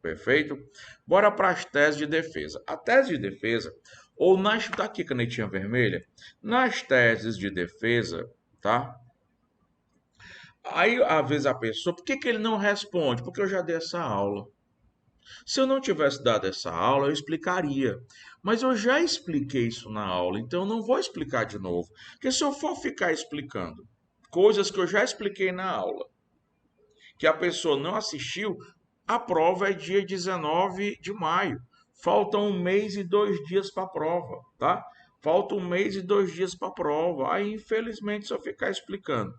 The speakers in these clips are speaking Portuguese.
Perfeito? Bora para as teses de defesa. A tese de defesa, ou nas, tá aqui canetinha vermelha, nas teses de defesa, tá? Aí, às vezes, a pessoa, por que que ele não responde? Porque eu já dei essa aula. Se eu não tivesse dado essa aula, eu explicaria. Mas eu já expliquei isso na aula, então eu não vou explicar de novo. Porque se eu for ficar explicando coisas que eu já expliquei na aula, que a pessoa não assistiu, a prova é dia 19 de maio. Faltam 1 mês e 2 dias para a prova, tá? Falta 1 mês e 2 dias para a prova. Aí, infelizmente, se eu ficar explicando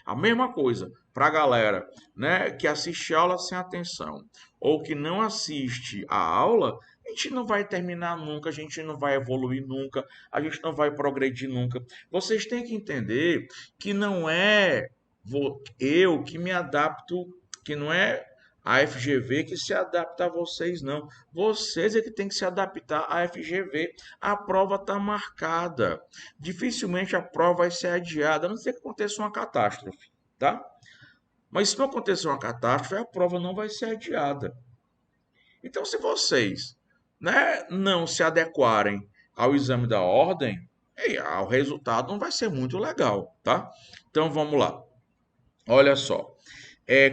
a mesma coisa para a galera, né, que assiste a aula sem atenção ou que não assiste a aula, a gente não vai terminar nunca, a gente não vai evoluir nunca, a gente não vai progredir nunca. Vocês têm que entender que não é eu que me adapto, que não é a FGV que se adapta a vocês, não. Vocês é que tem que se adaptar à FGV. A prova está marcada. Dificilmente a prova vai ser adiada, a não ser que aconteça uma catástrofe, tá? Mas se não acontecer uma catástrofe, a prova não vai ser adiada. Então, se vocês, né, não se adequarem ao exame da ordem, o resultado não vai ser muito legal, tá? Então, vamos lá. Olha só.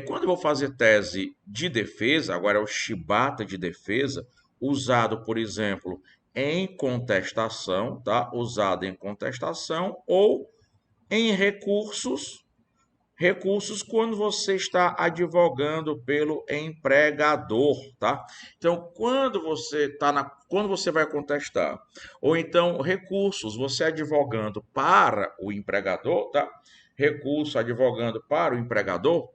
Quando eu vou fazer tese de defesa, agora é o chibata de defesa, usado, por exemplo, em contestação, tá? Usado em contestação ou em recursos, recursos quando você está advogando pelo empregador, tá? Então, quando você vai contestar, ou então recursos, você advogando para o empregador, tá? Recurso advogando para o empregador.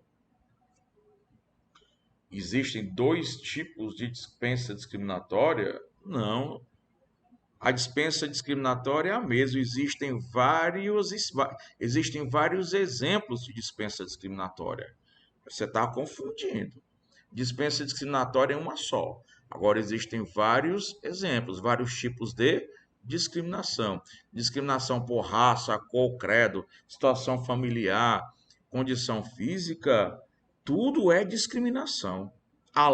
Existem dois tipos de dispensa discriminatória? Não. A dispensa discriminatória é a mesma. Existem vários exemplos de dispensa discriminatória. Você está confundindo. Dispensa discriminatória é uma só. Agora existem vários exemplos, vários tipos de discriminação. Discriminação por raça, cor, credo, situação familiar, condição física, tudo é discriminação. A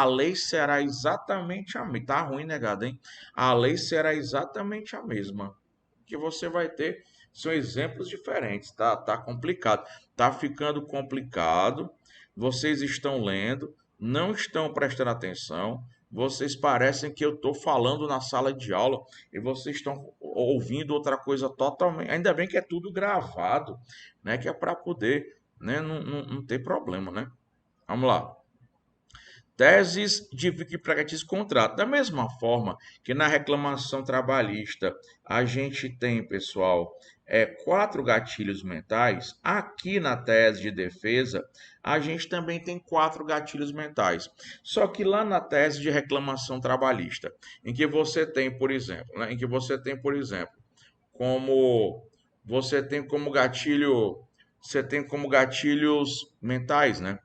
lei será exatamente a mesma. Tá ruim, negado, hein? A lei será exatamente a mesma. O que você vai ter são exemplos diferentes, tá? Tá complicado. Tá ficando complicado. Vocês estão lendo, não estão prestando atenção. Vocês parecem que eu estou falando na sala de aula e vocês estão ouvindo outra coisa totalmente. Ainda bem que é tudo gravado, né? Que é para poder, né? Não ter problema, né? Vamos lá. Teses de que pré-requisito contrato. Da mesma forma que na reclamação trabalhista a gente tem, pessoal, 4 gatilhos mentais, aqui na tese de defesa a gente também tem 4 gatilhos mentais. Só que lá na tese de reclamação trabalhista, em que você tem, por exemplo, né, como você tem como gatilho, você tem como gatilhos mentais, né?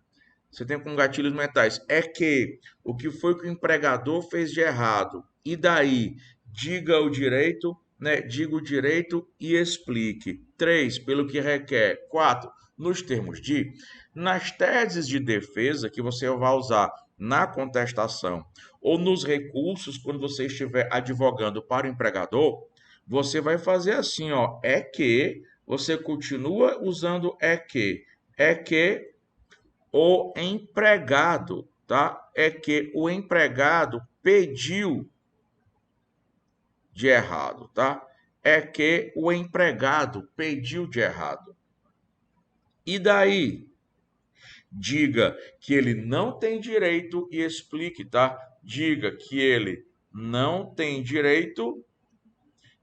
Você tem como gatilhos mentais. É que o que foi que o empregador fez de errado? E daí? Diga o direito, né? Diga o direito e explique. 3, pelo que requer. 4, nos termos de. Nas teses de defesa que você vai usar na contestação ou nos recursos quando você estiver advogando para o empregador, você vai fazer assim, ó, é que você continua usando é que o empregado, tá? É que o empregado pediu de errado, tá? É que o empregado pediu de errado. E daí? Diga que ele não tem direito e explique, tá? Diga que ele não tem direito,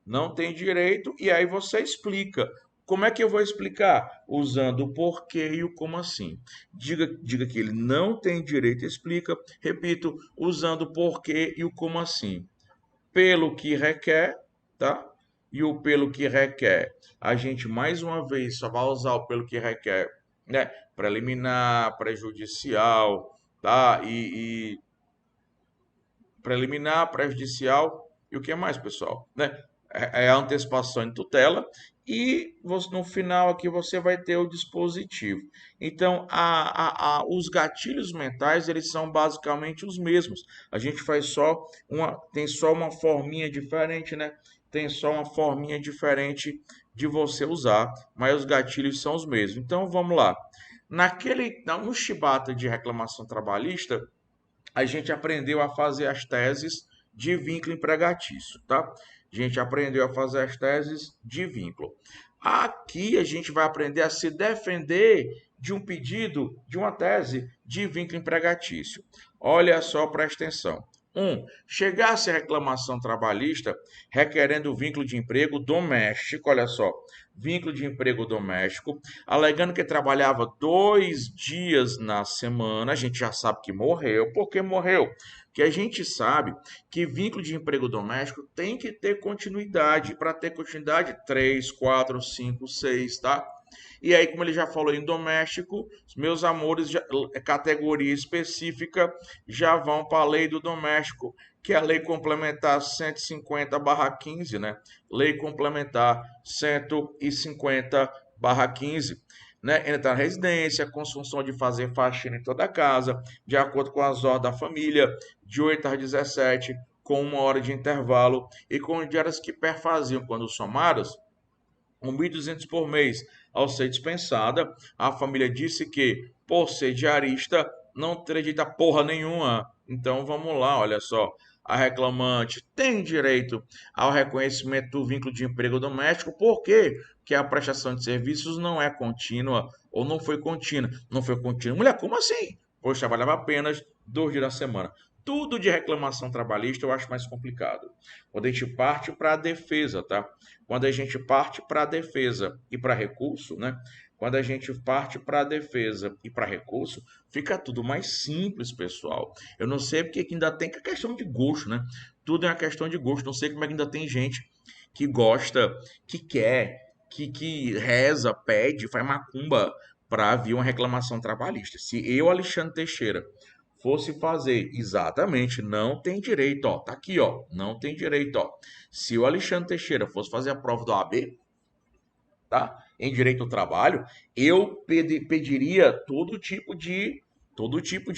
não tem direito, e aí você explica. Como é que eu vou explicar? Usando o porquê e o como assim. Diga que ele não tem direito, explica. Repito, usando o porquê e o como assim. Pelo que requer, tá? E o pelo que requer. A gente, mais uma vez, só vai usar o pelo que requer, né? Preliminar, prejudicial, tá? E preliminar, prejudicial e o que mais, pessoal? Né? É a antecipação em tutela e no final aqui você vai ter o dispositivo. Então, os gatilhos mentais, eles são basicamente os mesmos. A gente faz tem só uma forminha diferente, né? Tem só uma forminha diferente de você usar, mas os gatilhos são os mesmos. Então, vamos lá. No chibata de reclamação trabalhista, a gente aprendeu a fazer as teses de vínculo empregatício, tá? A gente aprendeu a fazer as teses de vínculo. Aqui a gente vai aprender a se defender de um pedido, de uma tese de vínculo empregatício. Olha só, presta atenção. Chegasse a reclamação trabalhista requerendo vínculo de emprego doméstico, olha só, vínculo de emprego doméstico, alegando que trabalhava 2 dias na semana, a gente já sabe que morreu. Por que morreu? Porque a gente sabe que vínculo de emprego doméstico tem que ter continuidade. Para ter continuidade, 3, 4, 5, 6, tá? E aí, como ele já falou em doméstico, meus amores, categoria específica, já vão para a lei do doméstico, que é a lei complementar 150/15, né? Lei complementar 150/15. Né? Entrar na residência, com função de fazer faxina em toda a casa, de acordo com as ordens da família, de 8 às 17, com 1 hora de intervalo, e com diárias que perfaziam, quando somadas, 1.200 por mês. Ao ser dispensada, a família disse que, por ser diarista, não acredita porra nenhuma. Então vamos lá, olha só. A reclamante tem direito ao reconhecimento do vínculo de emprego doméstico, por quê? Porque a prestação de serviços não é contínua ou não foi contínua. Não foi contínua. Mulher, como assim? Pois trabalhava apenas 2 dias na semana. Tudo de reclamação trabalhista eu acho mais complicado. Quando a gente parte para a defesa, tá? Quando a gente parte para a defesa e para recurso, né? Quando a gente parte para a defesa e para recurso, fica tudo mais simples, pessoal. Eu não sei porque que ainda tem que a questão de gosto, né? Tudo é uma questão de gosto. Não sei como é que ainda tem gente que gosta, que quer, que reza, pede, faz macumba para vir uma reclamação trabalhista. Se eu, Alexandre Teixeira, fosse fazer exatamente, não tem direito, ó, tá aqui, ó, não tem direito, ó. Se o Alexandre Teixeira fosse fazer a prova do AB, tá? Em direito ao trabalho, eu pediria todo tipo de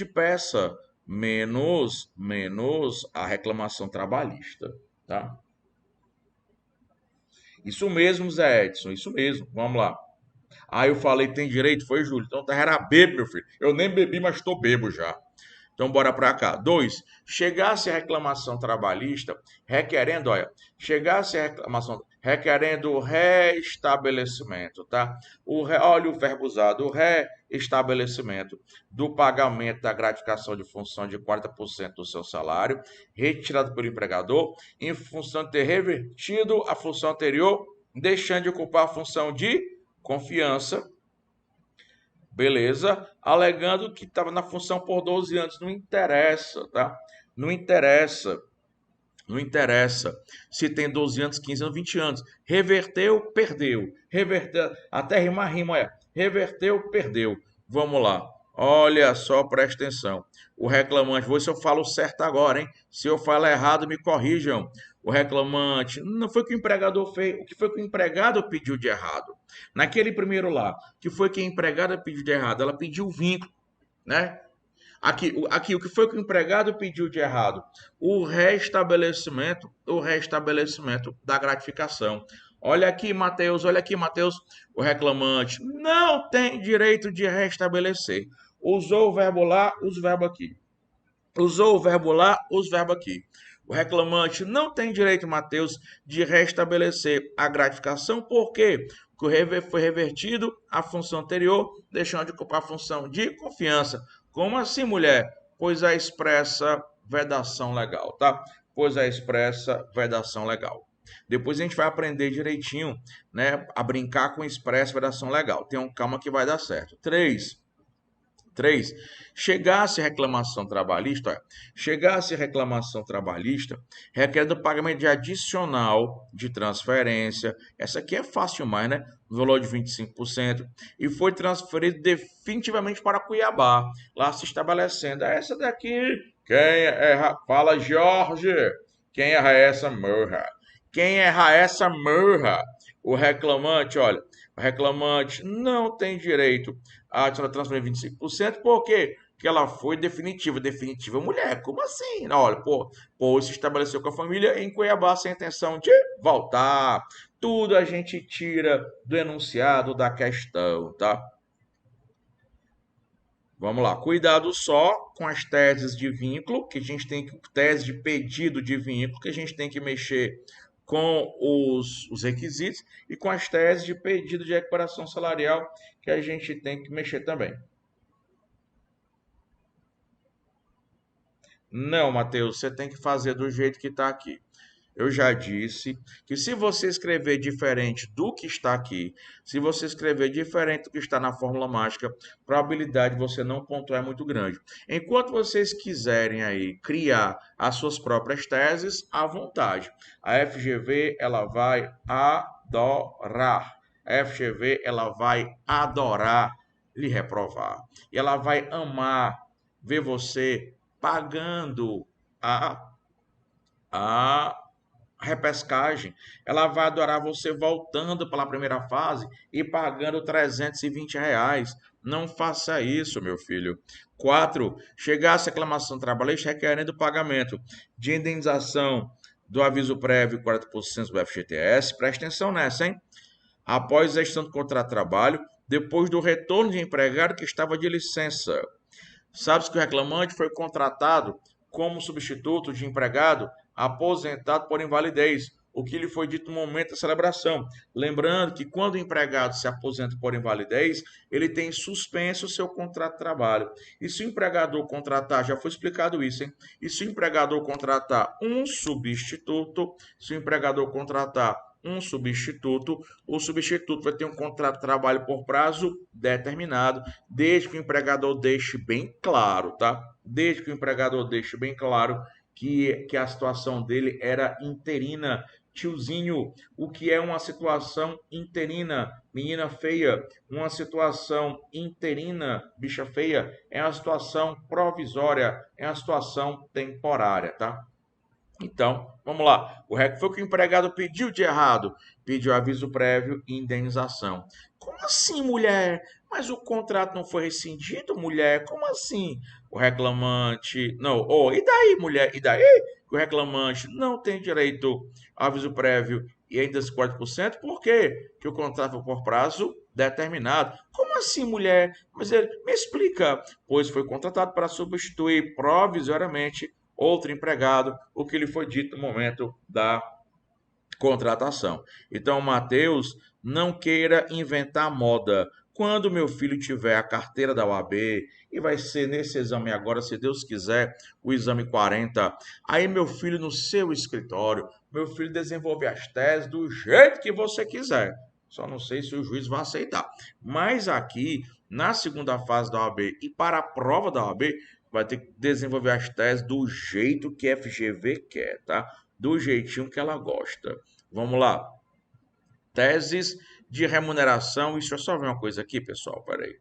peça, menos a reclamação trabalhista, tá? Isso mesmo, Zé Edson, isso mesmo. Vamos lá. Eu falei tem direito, foi Júlio. Então tá era bebo, meu filho. Eu nem bebi, mas tô bebo já. Então, bora para cá. 2. Chegasse a reclamação trabalhista requerendo, olha, chegasse a reclamação requerendo restabelecimento, tá? Olha o verbo usado, o restabelecimento do pagamento da gratificação de função de 40% do seu salário, retirado pelo empregador, em função de ter revertido a função anterior, deixando de ocupar a função de confiança. Beleza? Alegando que estava na função por 12 anos. Não interessa, tá? Não interessa. Não interessa se tem 12 anos, 15 anos, 20 anos. Reverteu, perdeu. Reverteu, até rimar rima, olha. Reverteu, perdeu. Vamos lá. Olha só, presta atenção. O reclamante, vou ver se eu falo certo agora, hein? Se eu falar errado, me corrijam. O reclamante, não foi o que o empregador fez, o que foi que o empregado pediu de errado. Naquele primeiro lá, que foi que a empregada pediu de errado, ela pediu o vínculo, né? Aqui, o que foi que o empregado pediu de errado? O restabelecimento da gratificação. Olha aqui, Mateus, o reclamante não tem direito de restabelecer. Usou o verbo lá, os verbos aqui. Usou o verbo lá, os verbos aqui. O reclamante não tem direito, Mateus, de restabelecer a gratificação, por quê? Porque foi revertido a função anterior, deixando de ocupar a função de confiança. Como assim, mulher? Pois a expressa vedação legal, tá? Pois a expressa vedação legal. Depois a gente vai aprender direitinho, né, a brincar com expressa vedação legal. Tenham calma que vai dar certo. 3. 3. Chegasse reclamação trabalhista, requer do pagamento de adicional de transferência. Essa aqui é fácil mais, né? No valor de 25%. E foi transferido definitivamente para Cuiabá, lá se estabelecendo. Essa daqui, quem erra? Fala, Jorge. Quem erra essa, morra. Quem erra essa, morra. O reclamante, olha, o reclamante não tem direito à adicional transferência de 25%, por quê? Porque ela foi definitiva. Definitiva, mulher, como assim? Não, olha, pô, se estabeleceu com a família em Cuiabá sem intenção de voltar. Tudo a gente tira do enunciado da questão, tá? Vamos lá, cuidado só com as teses de vínculo, que a gente tem que, tese de pedido de vínculo, que a gente tem que mexer com os requisitos, e com as teses de pedido de equiparação salarial, que a gente tem que mexer também. Não, Matheus, você tem que fazer do jeito que está aqui. Eu já disse que se você escrever diferente do que está aqui, se você escrever diferente do que está na fórmula mágica, a probabilidade de você não pontuar é muito grande. Enquanto vocês quiserem aí criar as suas próprias teses, à vontade. A FGV ela vai adorar. A FGV ela vai adorar lhe reprovar. E ela vai amar ver você pagando a a repescagem. Ela vai adorar você voltando pela primeira fase e pagando R$ 320. Não faça isso, meu filho. 4. Chegasse a reclamação trabalhista requerendo o pagamento de indenização do aviso prévio 40% do FGTS. Presta atenção nessa, hein? Após a extinção do contrato de trabalho, depois do retorno de empregado que estava de licença. Sabe-se que o reclamante foi contratado como substituto de empregado aposentado por invalidez, o que lhe foi dito no momento da celebração. Lembrando que quando o empregado se aposenta por invalidez, ele tem suspenso o seu contrato de trabalho. E se o empregador contratar, já foi explicado isso, hein? E se o empregador contratar um substituto, se o empregador contratar um substituto, o substituto vai ter um contrato de trabalho por prazo determinado, desde que o empregador deixe bem claro, tá? Desde que o empregador deixe bem claro que a situação dele era interina. Tiozinho, o que é uma situação interina? Menina feia, uma situação interina, bicha feia, é uma situação provisória, é uma situação temporária, tá? Então, vamos lá. O REC foi o que o empregado pediu de errado. Pediu aviso prévio e indenização. Como assim, mulher? Mas o contrato não foi rescindido, mulher? Como assim? O reclamante. Não, oh, e daí, mulher? E daí? Que o reclamante não tem direito a aviso prévio e ainda esse 40%? Por quê? Que o contrato foi por prazo determinado. Como assim, mulher? Mas ele me explica. Pois foi contratado para substituir provisoriamente outro empregado, o que lhe foi dito no momento da contratação. Então, Mateus, não queira inventar moda. Quando meu filho tiver a carteira da OAB, e vai ser nesse exame agora, se Deus quiser, o exame 40, aí meu filho no seu escritório, meu filho desenvolver as teses do jeito que você quiser. Só não sei se o juiz vai aceitar. Mas aqui, na segunda fase da OAB e para a prova da OAB, vai ter que desenvolver as teses do jeito que a FGV quer, tá? Do jeitinho que ela gosta. Vamos lá. Teses de remuneração. Deixa eu só ver uma coisa aqui, pessoal. Peraí.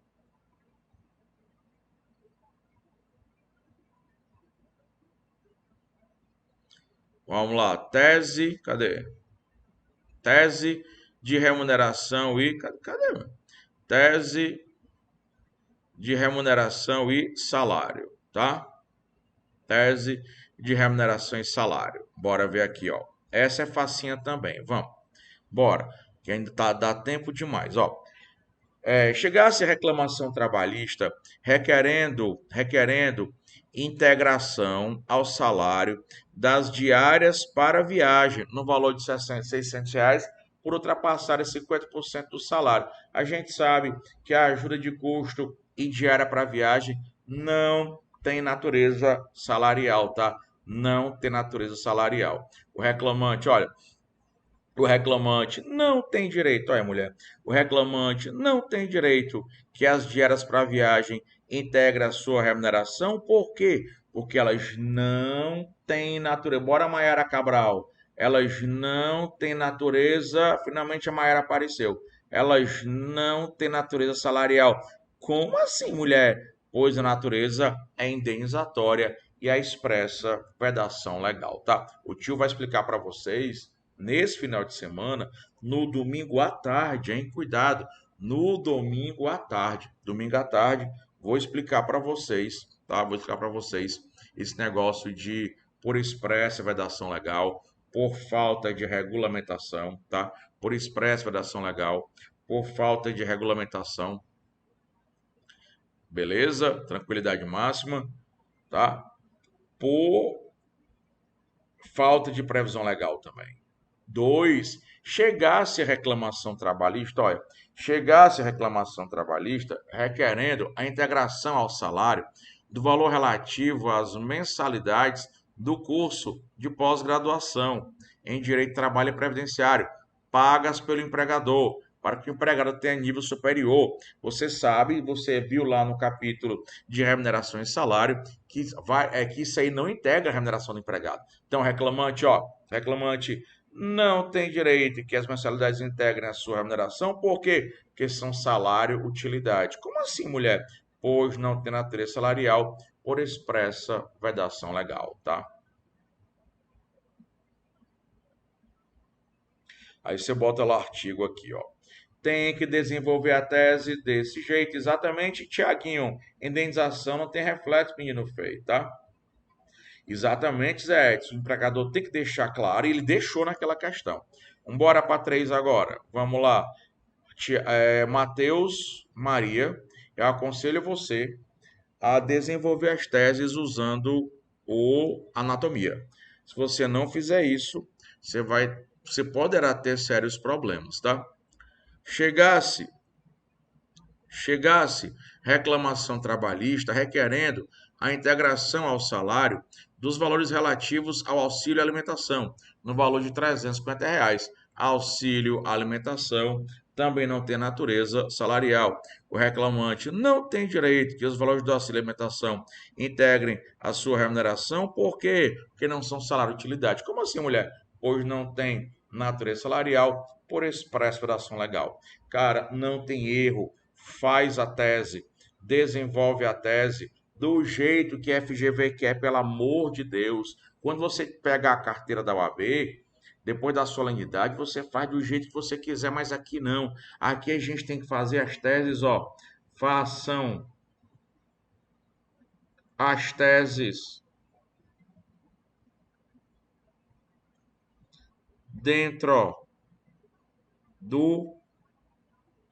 Vamos lá. Tese. Cadê? Tese de remuneração e. Cadê? Tese de remuneração e salário, tá? Tese de remuneração e salário. Bora ver aqui, ó. Essa é facinha também. Vamos. Bora. Que ainda dá tempo demais, ó. Chegasse a reclamação trabalhista requerendo integração ao salário das diárias para viagem, no valor de R$ 600, por ultrapassar 50% do salário. A gente sabe que a ajuda de custo e diária para viagem não tem natureza salarial, tá? Não tem natureza salarial. O reclamante, olha, o reclamante não tem direito, olha, mulher, o reclamante não tem direito que as diárias para viagem integrem a sua remuneração, por quê? Porque elas não têm natureza. Bora, Maiara Cabral, elas não têm natureza. Finalmente a Maiara apareceu. Elas não têm natureza salarial. Como assim, mulher? Pois a natureza é indenizatória e a expressa vedação legal, tá? O tio vai explicar para vocês nesse final de semana, no domingo à tarde, hein? Cuidado, no domingo à tarde. Domingo à tarde, vou explicar para vocês, tá? Vou explicar para vocês esse negócio de por expressa vedação legal, por falta de regulamentação, tá? Por expressa vedação legal, por falta de regulamentação, beleza? Tranquilidade máxima, tá? Por falta de previsão legal também. 2, chegasse a reclamação trabalhista, olha, chegasse a reclamação trabalhista requerendo a integração ao salário do valor relativo às mensalidades do curso de pós-graduação em Direito do Trabalho e Previdenciário, pagas pelo empregador, para que o empregado tenha nível superior. Você sabe, você viu lá no capítulo de remuneração e salário, que isso aí não integra a remuneração do empregado. Então, reclamante não tem direito que as mensalidades integrem a sua remuneração, por quê? Porque são salário, utilidade. Como assim, mulher? Pois não tem natureza salarial por expressa vedação legal, tá? Aí você bota lá o artigo aqui, ó. Tem que desenvolver a tese desse jeito, exatamente, Tiaguinho. Indenização não tem reflexo, menino feio, tá? Exatamente, Zé Edson. O empregador tem que deixar claro, e ele deixou naquela questão. Vamos embora para 3 agora. Vamos lá. Matheus Maria, eu aconselho você a desenvolver as teses usando o anatomia. Se você não fizer isso, você poderá ter sérios problemas, tá? Chegasse, chegasse reclamação trabalhista requerendo a integração ao salário dos valores relativos ao auxílio alimentação, no valor de R$ 350. Auxílio alimentação também não tem natureza salarial. O reclamante não tem direito que os valores do auxílio alimentação integrem a sua remuneração, por quê? Porque não são salário de utilidade. Como assim, mulher? Pois não tem natureza salarial por expressa ação legal. Cara, não tem erro. Faz a tese, desenvolve a tese do jeito que a FGV quer, pelo amor de Deus. Quando você pega a carteira da UAB, depois da solenidade, você faz do jeito que você quiser, mas aqui não. Aqui a gente tem que fazer as teses, ó. Façam as teses dentro do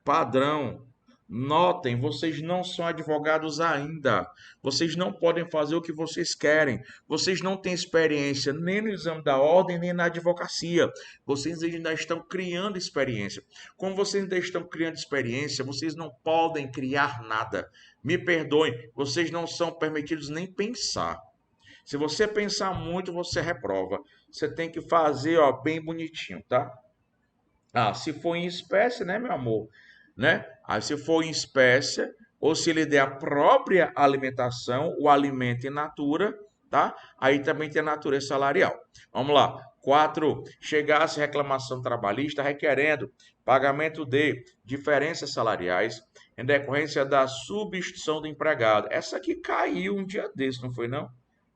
padrão. Notem, vocês não são advogados ainda. Vocês não podem fazer o que vocês querem. Vocês não têm experiência nem no exame da ordem, nem na advocacia. Vocês ainda estão criando experiência. Como vocês ainda estão criando experiência, vocês não podem criar nada. Me perdoem, vocês não são permitidos nem pensar. Se você pensar muito, você reprova. Você tem que fazer, ó, bem bonitinho, tá? Ah, se for em espécie, né, meu amor? Né? Aí se for em espécie, ou se ele der a própria alimentação, o alimento in natura, tá? Aí também tem a natureza salarial. Vamos lá. 4. Chegasse reclamação trabalhista requerendo pagamento de diferenças salariais em decorrência da substituição do empregado. Essa aqui caiu um dia desse, não foi não?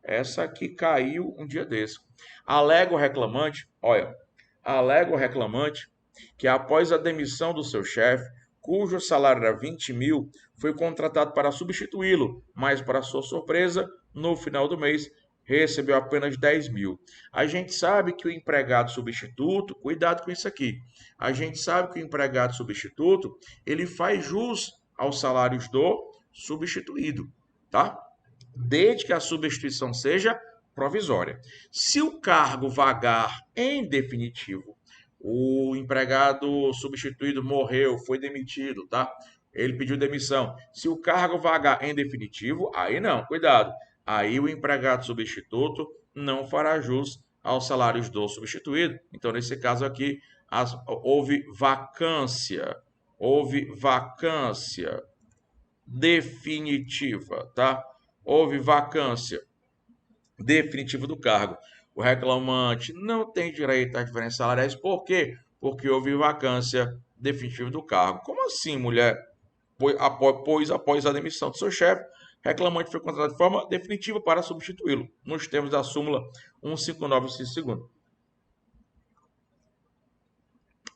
Essa aqui caiu um dia desse. Alega o reclamante, olha, alega o reclamante que após a demissão do seu chefe, cujo salário era 20 mil, foi contratado para substituí-lo, mas, para sua surpresa, no final do mês, recebeu apenas 10 mil. A gente sabe que o empregado substituto, cuidado com isso aqui, a gente sabe que o empregado substituto, ele faz jus aos salários do substituído, tá? Desde que a substituição seja provisória. Se o cargo vagar em definitivo, o empregado substituído morreu, foi demitido, tá? Ele pediu demissão. Se o cargo vagar em definitivo, aí não, cuidado. Aí o empregado substituto não fará jus aos salários do substituído. Então, nesse caso aqui, houve vacância definitiva, tá? Houve vacância definitiva do cargo. O reclamante não tem direito às diferenças salariais. Por quê? Porque houve vacância definitiva do cargo. Como assim, mulher? Após a demissão do seu chefe, reclamante foi contratado de forma definitiva para substituí-lo, nos termos da súmula 159, segundo.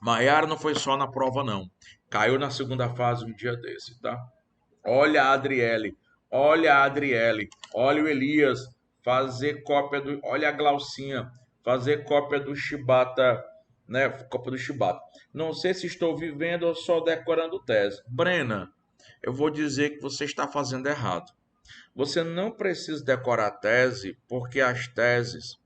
Maiara não foi só na prova, não. Caiu na segunda fase um dia desse, tá? Olha a Adriele, olha a Adriele, olha o Elias, fazer cópia do. Olha a Glaucinha, fazer cópia do Chibata, né? Cópia do Chibata. Não sei se estou vivendo ou só decorando tese. Brena, eu vou dizer que você está fazendo errado. Você não precisa decorar tese, porque as teses,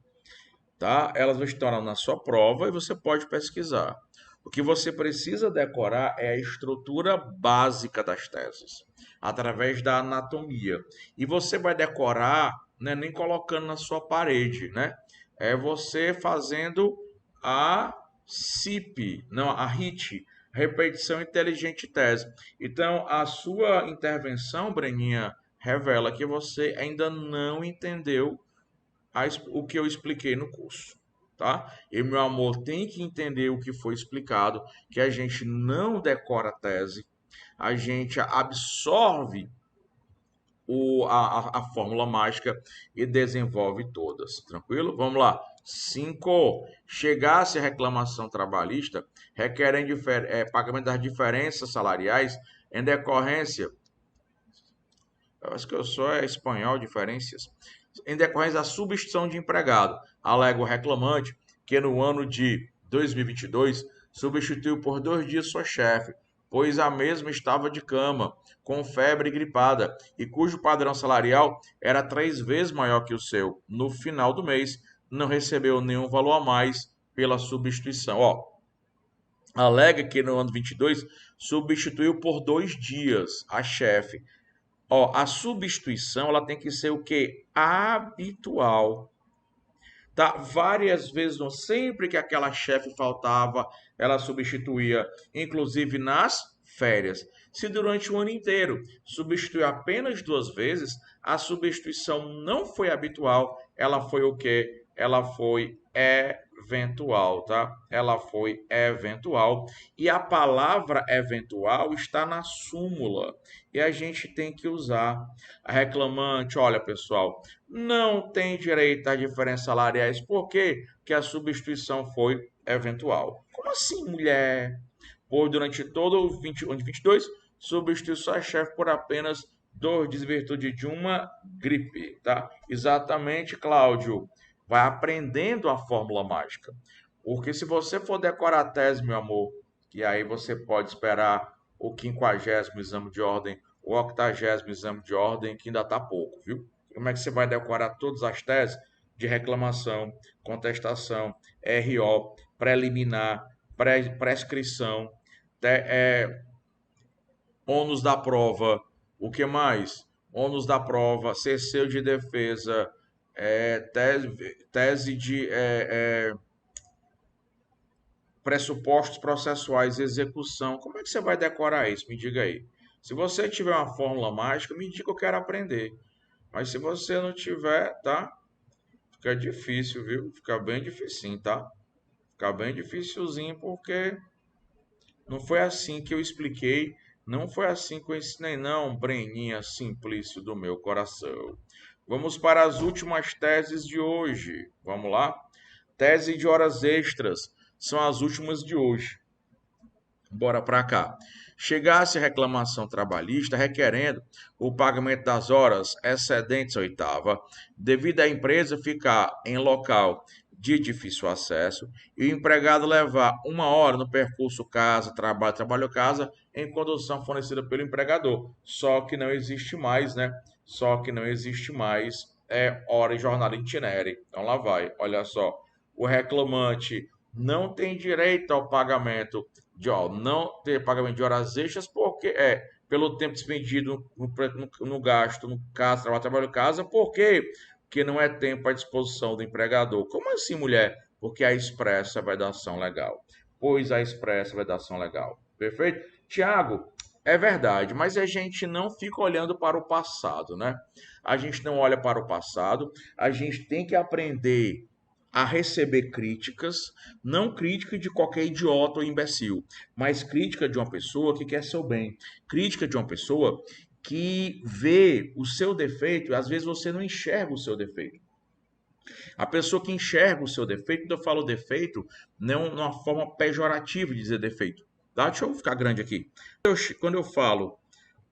tá? Elas estão lá na sua prova e você pode pesquisar. O que você precisa decorar é a estrutura básica das teses, através da anatomia. E você vai decorar, né, nem colocando na sua parede, né? É você fazendo a CIP, não, a RIT, repetição inteligente tese. Então, a sua intervenção, Breninha, revela que você ainda não entendeu o que eu expliquei no curso, tá? E meu amor tem que entender o que foi explicado, que a gente não decora a tese, a gente absorve a fórmula mágica e desenvolve todas, tranquilo? Vamos lá. 5. Chegasse a reclamação trabalhista requerendo pagamento das diferenças salariais em decorrência. Eu acho que eu sou espanhol, diferenças. Em decorrência da substituição de empregado, alega o reclamante que no ano de 2022 substituiu por 2 dias sua chefe, pois a mesma estava de cama, com febre e gripada, e cujo padrão salarial era 3 vezes maior que o seu. No final do mês, não recebeu nenhum valor a mais pela substituição. Ó, alega que no ano 22 substituiu por 2 dias a chefe. Ó, a substituição ela tem que ser o que? Habitual. Tá? Várias vezes, não, sempre que aquela chefe faltava, ela substituía, inclusive nas férias. Se durante o ano inteiro substituiu apenas 2 vezes, a substituição não foi habitual, ela foi o quê? Ela foi eventual, tá? Ela foi eventual. E a palavra eventual está na súmula. E a gente tem que usar. A reclamante, olha, pessoal, não tem direito às diferenças salariais. Por quê? Porque a substituição foi eventual. Como assim, mulher? Pois durante todo o 22, substituiu sua chefe por apenas 2 dias em virtude de uma gripe, tá? Exatamente, Cláudio. Vai aprendendo a fórmula mágica. Porque se você for decorar a tese, meu amor, que aí você pode esperar o 50º exame de ordem, o 80º exame de ordem, que ainda está pouco, viu? Como é que você vai decorar todas as teses de reclamação, contestação, RO, preliminar, prescrição, ônus da prova, o que mais? Ônus da prova, cesseu de defesa, tese de pressupostos processuais, execução. Como é que você vai decorar isso? Me diga aí. Se você tiver uma fórmula mágica, me diga que eu quero aprender. Mas se você não tiver, tá? Fica difícil, viu? Fica bem dificinho, tá? Fica bem dificilzinho porque não foi assim que eu expliquei, não foi assim que eu ensinei, não, Breninha Simplício do meu coração. Vamos para as últimas teses de hoje. Vamos lá? Tese de horas extras são as últimas de hoje. Bora para cá. Chegasse a reclamação trabalhista requerendo o pagamento das horas excedentes a oitava, devido à empresa ficar em local de difícil acesso e o empregado levar 1 hora no percurso casa, trabalho, trabalho, casa, em condução fornecida pelo empregador. Só que não existe mais, né? Só que não existe mais hora e jornada itinerária. Então lá vai, olha só. O reclamante não tem direito ao pagamento não ter pagamento de horas extras porque pelo tempo despendido no gasto, no caso, trabalho casa, por quê? Porque não é tempo à disposição do empregador. Como assim, mulher? Porque a expressa vai dar ação legal. Pois a expressa vai dar ação legal. Perfeito? Tiago, é verdade, mas a gente não fica olhando para o passado, né? A gente não olha para o passado, a gente tem que aprender a receber críticas, não crítica de qualquer idiota ou imbecil, mas crítica de uma pessoa que quer seu bem, crítica de uma pessoa que vê o seu defeito, às vezes você não enxerga o seu defeito. A pessoa que enxerga o seu defeito, quando eu falo defeito, não uma forma pejorativa de dizer defeito, tá? Deixa eu ficar grande aqui. Quando eu falo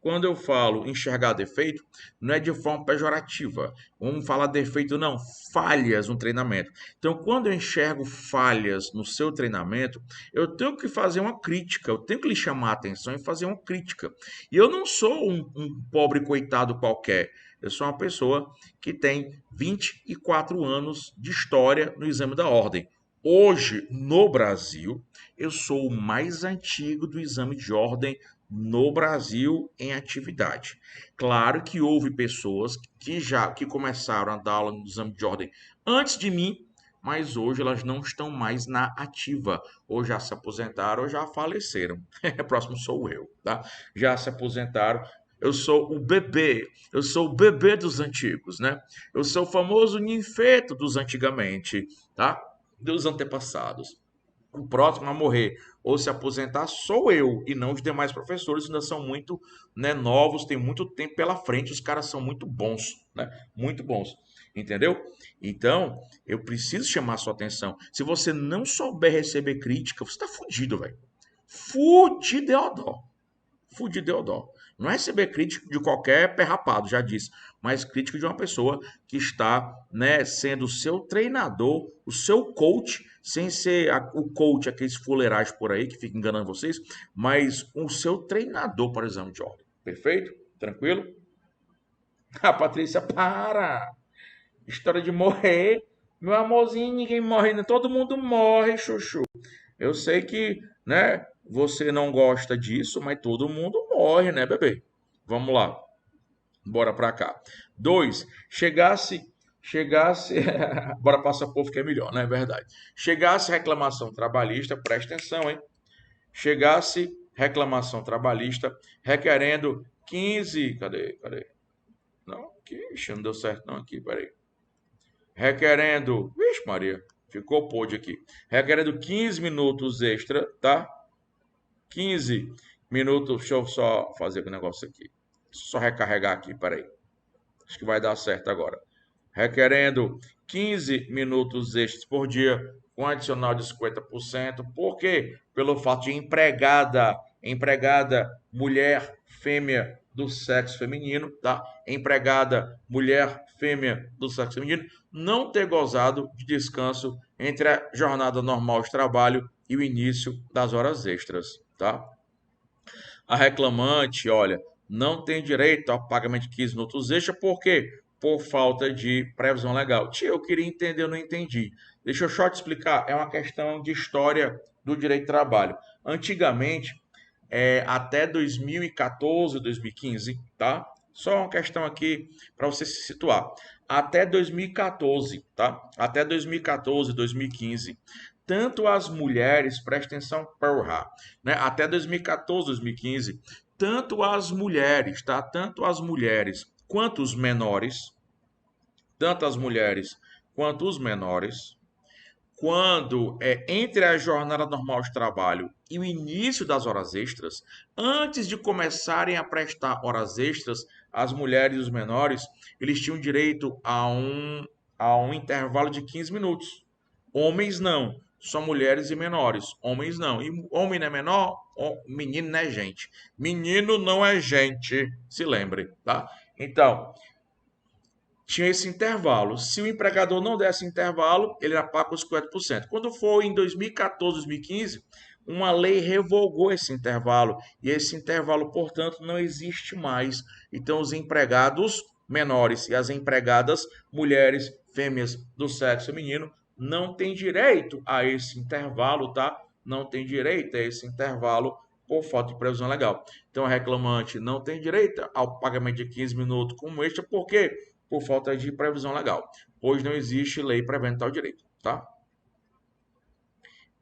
quando eu falo enxergar defeito, não é de forma pejorativa. Vamos falar defeito, não, falhas no treinamento. Então, quando eu enxergo falhas no seu treinamento, eu tenho que fazer uma crítica, eu tenho que lhe chamar a atenção e fazer uma crítica. E eu não sou um pobre coitado qualquer. Eu sou uma pessoa que tem 24 anos de história no exame da ordem. Hoje, no Brasil, eu sou o mais antigo do exame de ordem no Brasil em atividade. Claro que houve pessoas que começaram a dar aula no exame de ordem antes de mim, mas hoje elas não estão mais na ativa, ou já se aposentaram ou já faleceram. Próximo sou eu, tá? Já se aposentaram. Eu sou o bebê dos antigos, né? Eu sou o famoso ninfeto dos antigamente, tá? Dos antepassados. O próximo a morrer ou se aposentar sou eu e não os demais professores, ainda são muito, né, novos, tem muito tempo pela frente, os caras são muito bons, né? Muito bons, entendeu? Então, eu preciso chamar a sua atenção. Se você não souber receber crítica, você tá fudido, velho. Fudideodó. Fudideodó. Não é receber crítica de qualquer pé rapado, já disse, mas crítica de uma pessoa que está, né, sendo o seu treinador, o seu coach, sem ser o coach, aqueles fuleirais por aí que fica enganando vocês, mas o seu treinador para o exame de ordem. Perfeito? Tranquilo? A Patrícia, para! História de morrer. Meu amorzinho, ninguém morre, né? Todo mundo morre, chuchu. Eu sei que, né, você não gosta disso, mas todo mundo morre, né, bebê? Vamos lá. Bora pra cá. 2. Chegasse, bora passar povo que é melhor, não é verdade? Chegasse reclamação trabalhista, presta atenção, hein? Chegasse reclamação trabalhista requerendo 15, cadê? Não, aqui, ixi, não deu certo não aqui, peraí. Requerendo, vixe Maria, ficou pôde aqui. Requerendo 15 minutos extra, tá? 15 minutos, deixa eu só fazer o negócio aqui. Só recarregar aqui, peraí. Acho que vai dar certo agora. Requerendo 15 minutos extras por dia, com adicional de 50%. Por quê? Pelo fato de empregada mulher, fêmea do sexo feminino, tá? Empregada mulher, fêmea do sexo feminino, não ter gozado de descanso entre a jornada normal de trabalho e o início das horas extras, tá? A reclamante, olha, não tem direito ao pagamento de 15 minutos extra, por quê? Por falta de previsão legal. Tia, eu queria entender, eu não entendi. Deixa eu só te explicar, é uma questão de história do direito do trabalho. Antigamente, até 2014, 2015, tá? Só uma questão aqui para você se situar. Até 2014, tá? Até 2014, 2015, tanto as mulheres, presta atenção, porra, né? Até 2014, 2015, tanto as mulheres, tá? Tanto as mulheres quanto os menores, tanto as mulheres quanto os menores, quando entre a jornada normal de trabalho e o início das horas extras, antes de começarem a prestar horas extras, as mulheres e os menores, eles tinham direito a um intervalo de 15 minutos. Homens não, só mulheres e menores. Homens não. E homem não é menor, menino não é gente. Menino não é gente, se lembre, tá? Então, tinha esse intervalo. Se o empregador não desse intervalo, ele era pago os 50%. Quando foi em 2014, 2015, uma lei revogou esse intervalo e esse intervalo, portanto, não existe mais. Então, os empregados menores e as empregadas mulheres, fêmeas do sexo feminino, não têm direito a esse intervalo, tá? Não tem direito a esse intervalo por falta de previsão legal. Então, a reclamante não tem direito ao pagamento de 15 minutos como extra, por quê? Por falta de previsão legal, pois não existe lei prevendo tal direito, tá?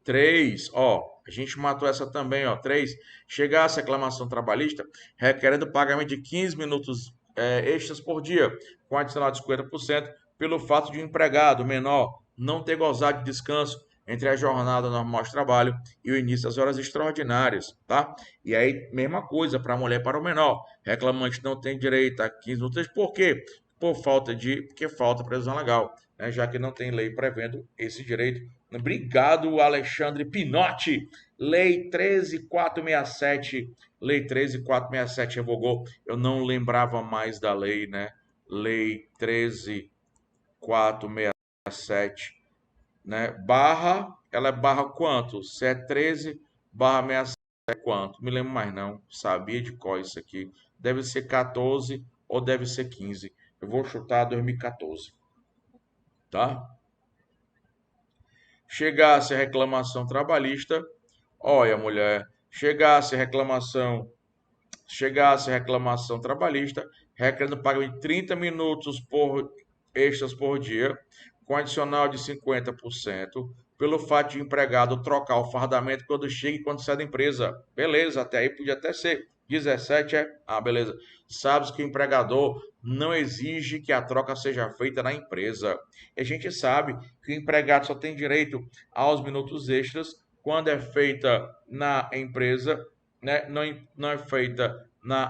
3, ó, a gente matou essa também, ó. 3, chegasse a reclamação trabalhista requerendo pagamento de 15 minutos extras por dia, com adicional de 50%, pelo fato de um empregado menor não ter gozado de descanso entre a jornada normal de trabalho e o início das horas extraordinárias, tá? E aí, mesma coisa para a mulher e para o menor. Reclamante não tem direito a 15 minutos, por quê? Porque falta previsão legal. né, já que não tem lei prevendo esse direito. Obrigado, Alexandre Pinotti. Lei 13.467, Lei 13.467 revogou. Eu não lembrava mais da lei, né? Lei 13.467, né? Barra, ela é barra quanto? Se é 13 barra 67 é quanto? Me lembro mais não. Sabia de qual isso aqui. Deve ser 14 ou deve ser 15. Eu vou chutar 2014, tá? Chegasse a reclamação trabalhista, olha, mulher, chegasse a reclamação trabalhista, requerendo pagamento de 30 minutos extras por dia, com adicional de 50%, pelo fato de o empregado trocar o fardamento quando chega e quando sai da empresa. Beleza, até aí podia até ser. 17 é? Ah, beleza. Sabes que o empregador não exige que a troca seja feita na empresa. E a gente sabe que o empregado só tem direito aos minutos extras quando é feita na empresa, né? Não é feita na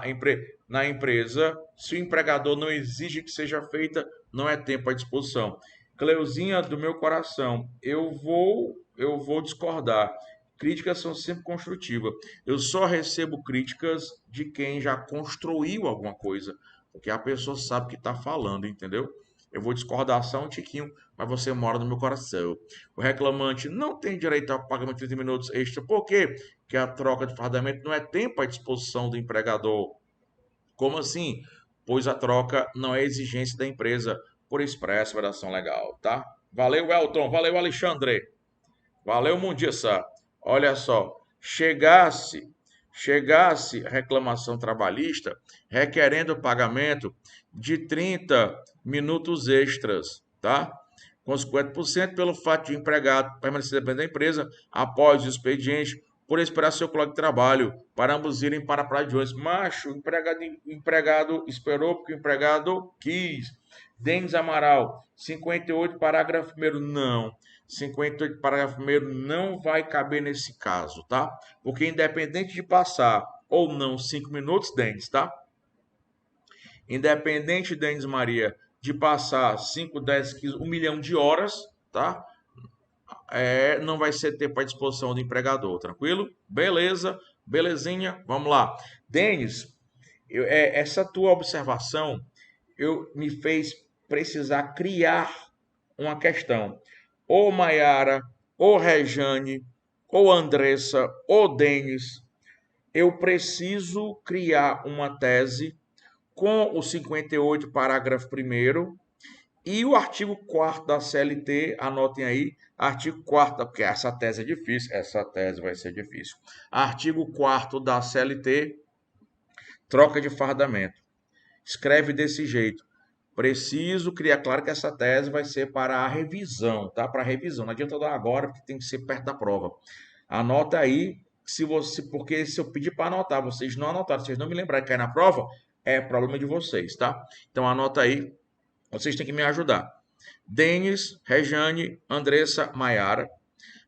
empresa. Se o empregador não exige que seja feita, não é tempo à disposição. Cleuzinha do meu coração, eu vou discordar. Críticas são sempre construtivas. Eu só recebo críticas de quem já construiu alguma coisa, porque a pessoa sabe o que está falando, entendeu? Eu vou discordar só um tiquinho, mas você mora no meu coração. O reclamante não tem direito ao pagamento de 30 minutos extra. Por quê? Porque a troca de fardamento não é tempo à disposição do empregador. Como assim? Pois a troca não é exigência da empresa por expresso, vedação legal, tá? Valeu, Elton. Valeu, Alexandre. Valeu, Mundiça. Olha só, chegasse reclamação trabalhista requerendo o pagamento de 30 minutos extras, tá? Com 50% pelo fato de o empregado permanecer dependente da empresa após o expediente por esperar seu colega de trabalho para ambos irem para a praia de ônibus. Macho, o empregado esperou porque o empregado quis. Denis Amaral, 58, parágrafo 1º, não. 58, parágrafo 1º não vai caber nesse caso, tá? Porque independente de passar ou não 5 minutos, Denis, tá? Independente, Denis Maria, de passar 5, 10, 15, 1 milhão de horas, tá? Não vai ser tempo à disposição do empregador, tranquilo? Beleza, belezinha, vamos lá. Denis, essa tua observação me fez precisar criar uma questão. Ou Maiara, ou Rejane, ou Andressa, ou Denis, eu preciso criar uma tese com o 58, parágrafo 1º, e o artigo 4º da CLT, anotem aí, artigo 4º, porque essa tese é difícil, essa tese vai ser difícil. Artigo 4º da CLT, troca de fardamento. Escreve desse jeito. Preciso criar, claro que essa tese vai ser para a revisão, tá? Para a revisão. Não adianta dar agora, porque tem que ser perto da prova. Anota aí, porque se eu pedir para anotar, vocês não anotaram, vocês não me lembrarem que cai na prova, é problema de vocês, tá? Então anota aí, vocês têm que me ajudar. Denis, Rejane, Andressa, Maiara,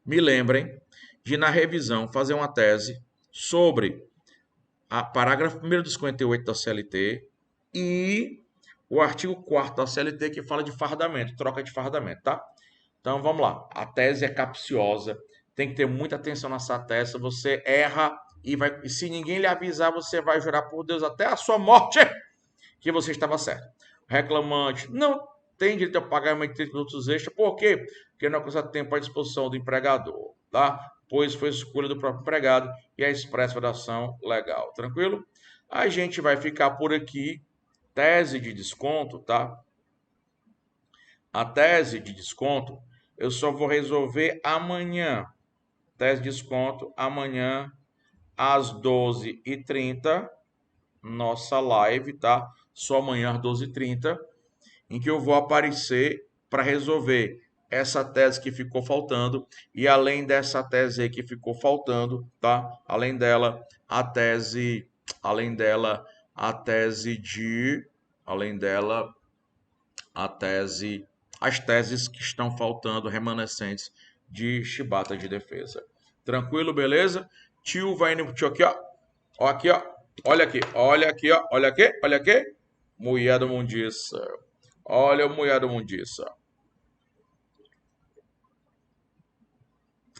me lembrem de na revisão fazer uma tese sobre a parágrafo 1º do 58 da CLT e o artigo 4º da CLT que fala de fardamento, troca de fardamento, tá? Então vamos lá. A tese é capciosa, tem que ter muita atenção nessa tese. Você erra e se ninguém lhe avisar, você vai jurar por Deus até a sua morte que você estava certo. O reclamante não tem direito a pagamento de 30 minutos extra, por quê? Porque não alcança tempo à disposição do empregador, tá? Pois foi escolha do próprio empregado e a expressa da ação legal, tranquilo? A gente vai ficar por aqui. Tese de desconto, tá? A tese de desconto eu só vou resolver amanhã. Tese de desconto amanhã às 12h30, nossa live, tá? Só amanhã às 12h30, em que eu vou aparecer para resolver essa tese que ficou faltando e além dessa tese aí que ficou faltando, tá? Além dela, a tese, além dela, as teses que estão faltando remanescentes de chibata de defesa. Tranquilo, beleza? Tio vai indo, tio aqui, ó. Ó aqui, ó. Olha aqui, olha aqui, ó. Olha aqui, olha aqui. Mulher do mundiça. Olha o mulher do mundiça.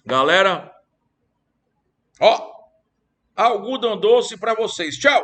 Galera, ó, algodão doce para vocês. Tchau!